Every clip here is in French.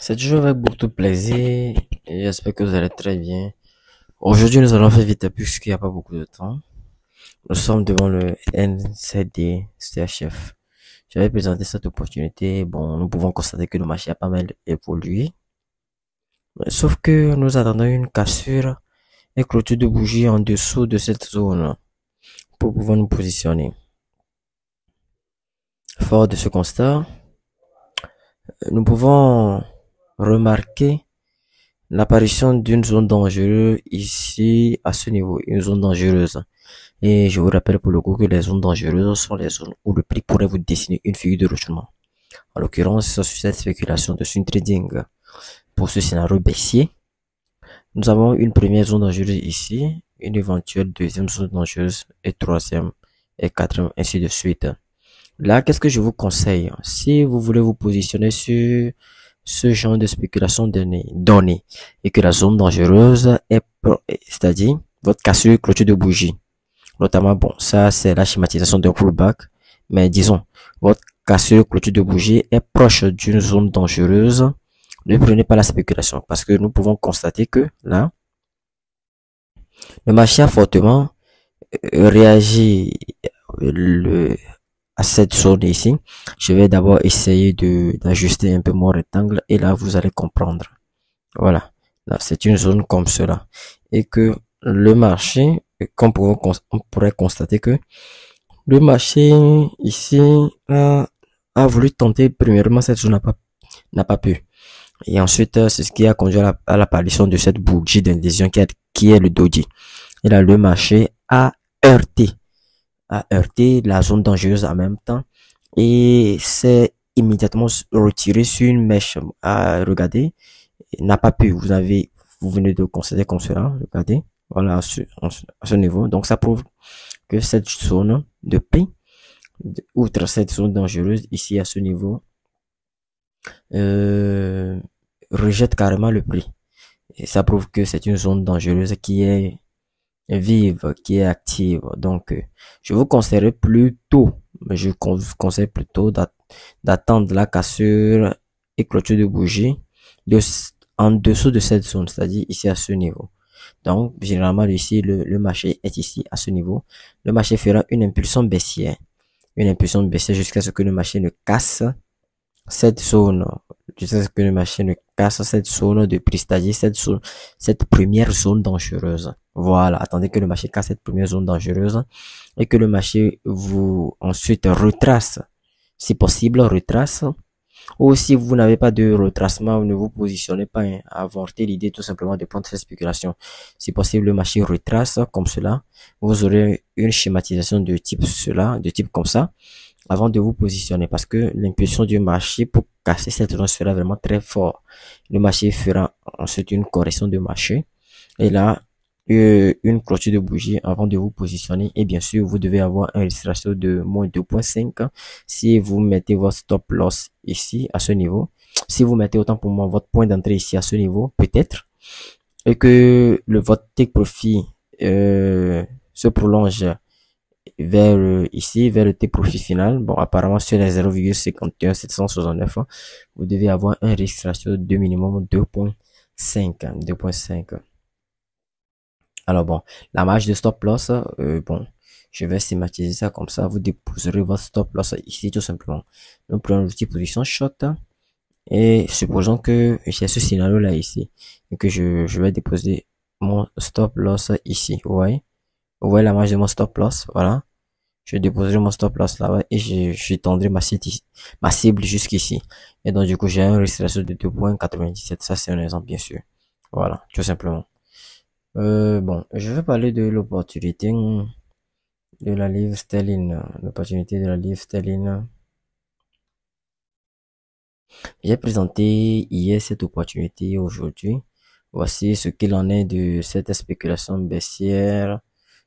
C'est toujours avec beaucoup de plaisir et j'espère que vous allez très bien. Aujourd'hui, nous allons faire vite puisqu'il n'y a pas beaucoup de temps. Nous sommes devant le NCD CHF. J'avais présenté cette opportunité. Bon, nous pouvons constater que le marché a pas mal évolué. Sauf que nous attendons une cassure et clôture de bougie en dessous de cette zone pour pouvoir nous positionner. Fort de ce constat, nous pouvons remarquer l'apparition d'une zone dangereuse ici à ce niveau, une zone dangereuse. Et je vous rappelle pour le coup que les zones dangereuses sont les zones où le prix pourrait vous dessiner une figure de retournement. En l'occurrence, sur cette spéculation de swing trading pour ce scénario baissier, nous avons une première zone dangereuse ici, une éventuelle deuxième zone dangereuse et troisième et quatrième, ainsi de suite. Là, qu'est-ce que je vous conseille? Si vous voulez vous positionner sur ce genre de spéculation donnée et que la zone dangereuse est, c'est-à-dire votre cassure clôture de bougie. Notamment, bon, ça c'est la schématisation d'un pullback, mais disons, votre cassure clôture de bougie est proche d'une zone dangereuse. Ne prenez pas la spéculation parce que nous pouvons constater que là, le marché a fortement réagi à cette zone ici. Je vais d'abord essayer d'ajuster un peu mon rectangle et là vous allez comprendre. Voilà, là c'est une zone comme cela et que le marché, comme on pourrait constater que le marché ici a voulu tenter premièrement cette zone n'a pas pu et ensuite c'est ce qui a conduit à l'apparition de cette bougie d'indécision qui est le doji. Et là le marché heurté a heurté la zone dangereuse en même temps et s'est immédiatement retiré sur une mèche. Regardez, n'a pas pu. Vous venez de constater comme cela. Regardez, voilà à ce niveau. Donc ça prouve que cette zone de prix, outre cette zone dangereuse ici à ce niveau, rejette carrément le prix. Et ça prouve que c'est une zone dangereuse qui est vive, qui est active. Donc, je vous conseillerais plutôt, je vous conseille plutôt d'attendre la cassure et clôture de bougie en dessous de cette zone, c'est-à-dire ici à ce niveau. Donc, généralement, ici, le marché est ici à ce niveau. Le marché fera une impulsion baissière jusqu'à ce que le marché ne casse cette zone, jusqu'à ce que le marché ne casse cette zone de prix, c'est-à-dire cette première zone dangereuse. Voilà, attendez que le marché casse cette première zone dangereuse et que le marché vous ensuite retrace, si possible, retrace. Ou si vous n'avez pas de retracement, ne vous positionnez pas, à avorter l'idée tout simplement de prendre cette spéculation. Si possible, le marché retrace comme cela. Vous aurez une schématisation de type cela, de type comme ça, avant de vous positionner parce que l'impulsion du marché pour casser cette zone sera vraiment très fort. Le marché fera ensuite une correction de marché et là une clôture de bougie avant de vous positionner et bien sûr vous devez avoir un risque ratio de moins 2.5 si vous mettez votre stop loss ici à ce niveau. Si vous mettez autant pour moi votre point d'entrée ici à ce niveau peut-être et que votre take profit se prolonge vers ici, vers le T-profit final. Bon, apparemment, sur les 0,51769, vous devez avoir un risque ratio de minimum 2.5. 2.5. Alors bon, la marge de stop loss, bon, je vais schématiser ça comme ça. Vous déposerez votre stop loss ici tout simplement. Nous prenons l'outil position short et supposons que j'ai ce scénario là ici et que je vais déposer mon stop loss ici. Vous voyez la marge de mon stop loss, voilà. Je déposerai mon stop loss là-bas et j'étendrai ma cible jusqu'ici. Et donc, du coup, j'ai un risque ratio de 2.97. Ça, c'est un exemple, bien sûr. Voilà, tout simplement. Bon, je vais parler de l'opportunité de la livre sterling. L'opportunité de la livre sterling. J'ai présenté hier cette opportunité aujourd'hui. Voici ce qu'il en est de cette spéculation baissière.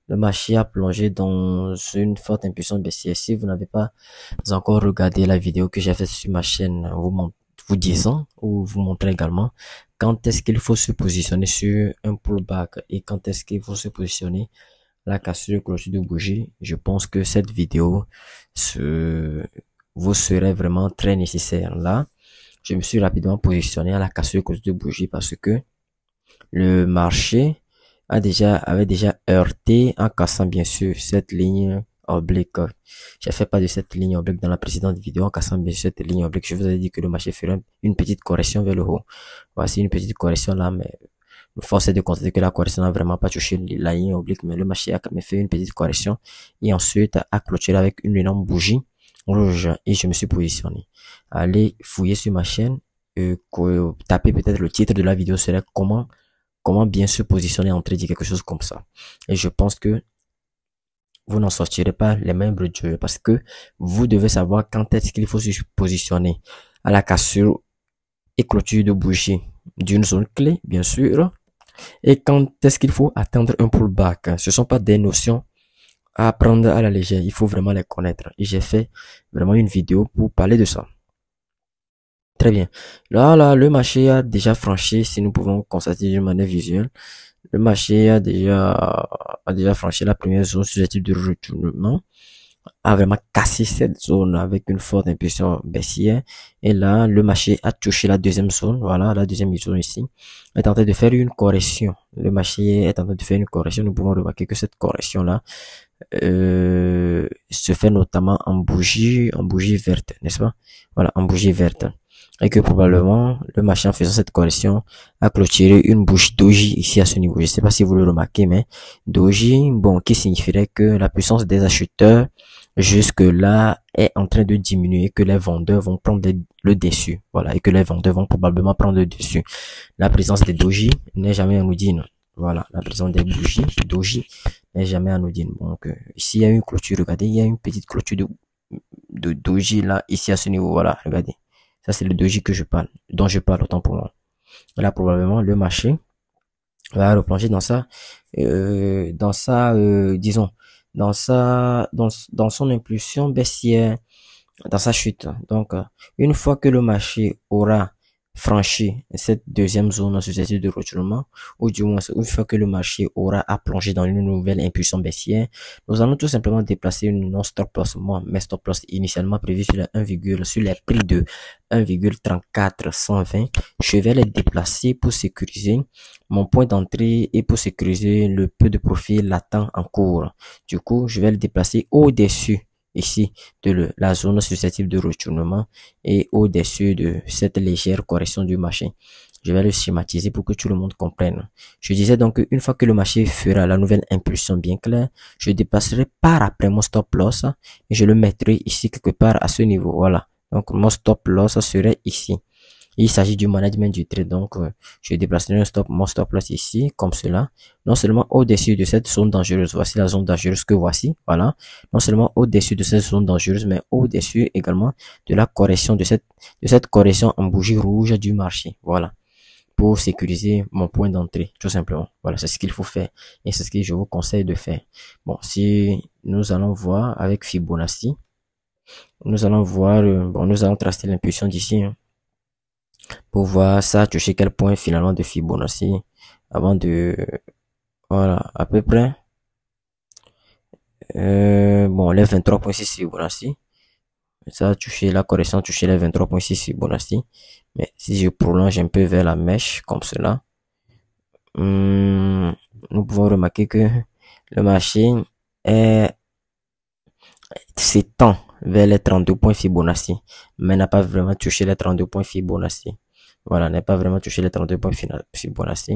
Le marché a plongé dans une forte impulsion baissière. Si vous n'avez pas encore regardé la vidéo que j'ai faite sur ma chaîne, vous disant ou vous montrant également quand est-ce qu'il faut se positionner sur un pullback et quand est-ce qu'il faut se positionner la cassure clôture de bougie, je pense que cette vidéo vous serait vraiment très nécessaire. Là, je me suis rapidement positionné à la cassure cause de bougie parce que le marché avait déjà heurté en cassant bien sûr cette ligne oblique. J'ai fait pas de cette ligne oblique dans la précédente vidéo en cassant bien sûr cette ligne oblique. Je vous avais dit que le marché ferait une petite correction vers le haut. Voici une petite correction là, mais force est de constater que la correction n'a vraiment pas touché la ligne oblique, mais le marché a quand même fait une petite correction et ensuite a clôturé avec une énorme bougie rouge et je me suis positionné. Allez fouiller sur ma chaîne, taper peut-être le titre de la vidéo serait comment bien se positionner en trade, quelque chose comme ça. Et je pense que vous n'en sortirez pas les mêmes de Dieu parce que vous devez savoir quand est-ce qu'il faut se positionner à la cassure et clôture de bougie d'une zone clé, bien sûr, et quand est-ce qu'il faut attendre un pullback. Ce sont pas des notions à prendre à la légère, il faut vraiment les connaître. Et j'ai fait vraiment une vidéo pour parler de ça. Très bien. Là, le marché a déjà franchi, si nous pouvons constater d'une manière visuelle, le marché a déjà franchi la première zone susceptible de retournement, a vraiment cassé cette zone avec une forte impulsion baissière. Et là, le marché a touché la deuxième zone, voilà, la deuxième zone ici, est en train de faire une correction. Le marché est en train de faire une correction. Nous pouvons remarquer que cette correction-là se fait notamment en bougie verte, n'est-ce pas? Voilà, en bougie verte. Et que probablement, le marché en faisant cette correction a clôturé une bougie doji ici à ce niveau. Je ne sais pas si vous le remarquez, mais doji, bon, qui signifierait que la puissance des acheteurs jusque là est en train de diminuer, que les vendeurs vont prendre le dessus. Voilà, et que les vendeurs vont probablement prendre le dessus. La présence des doji n'est jamais anodine. Voilà, la présence des bougies doji n'est jamais anodine. Donc, ici, il y a une clôture, regardez, il y a une petite clôture de doji là, ici à ce niveau, voilà, regardez. Ça, c'est le doji que je parle, dont je parle autant pour moi. Là, probablement, le marché va replonger disons, dans son impulsion baissière, dans sa chute. Donc, une fois que le marché aura franchi cette deuxième zone susceptible de retournement, ou du moins une fois que le marché aura à plonger dans une nouvelle impulsion baissière, nous allons tout simplement déplacer une non-stop loss. Moi, mes stop loss initialement prévus sur sur les prix de 1,3420, je vais les déplacer pour sécuriser mon point d'entrée et pour sécuriser le peu de profit latent en cours. Du coup, je vais le déplacer au-dessus ici de la zone susceptible de retournement et au-dessus de cette légère correction du marché. Je vais le schématiser pour que tout le monde comprenne. Je disais donc qu'une fois que le marché fera la nouvelle impulsion bien claire, je déplacerai par après mon stop loss et je le mettrai ici quelque part à ce niveau. Voilà. Donc mon stop loss serait ici. Il s'agit du management du trade, donc je déplacerai mon stop loss ici, comme cela, non seulement au-dessus de cette zone dangereuse, voici la zone dangereuse que voici, voilà, non seulement au-dessus de cette zone dangereuse, mais au-dessus également de la correction, de cette correction en bougie rouge du marché, voilà, pour sécuriser mon point d'entrée, tout simplement, voilà, c'est ce qu'il faut faire, et c'est ce que je vous conseille de faire. Bon, si nous allons voir avec Fibonacci, nous allons voir, nous allons tracer l'impulsion d'ici, hein, pour voir ça toucher quel point finalement de Fibonacci avant de, voilà, à peu près, bon, les 23,6 Fibonacci, ça a touché la correction, touché les 23,6 Fibonacci, mais si je prolonge un peu vers la mèche comme cela, nous pouvons remarquer que le marché s'étend vers les 32 points Fibonacci, mais n'a pas vraiment touché les 32 points Fibonacci. Voilà, n'a pas vraiment touché les 32 points Fibonacci,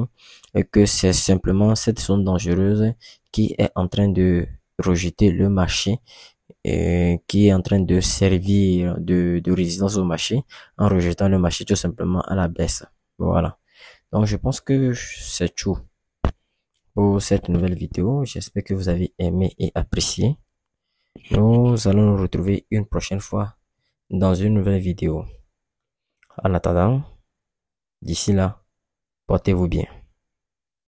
et que c'est simplement cette zone dangereuse qui est en train de rejeter le marché et qui est en train de servir de résistance au marché en rejetant le marché tout simplement à la baisse. Voilà. Donc je pense que c'est tout pour cette nouvelle vidéo. J'espère que vous avez aimé et apprécié. Nous allons nous retrouver une prochaine fois dans une nouvelle vidéo. En attendant, d'ici là, portez-vous bien.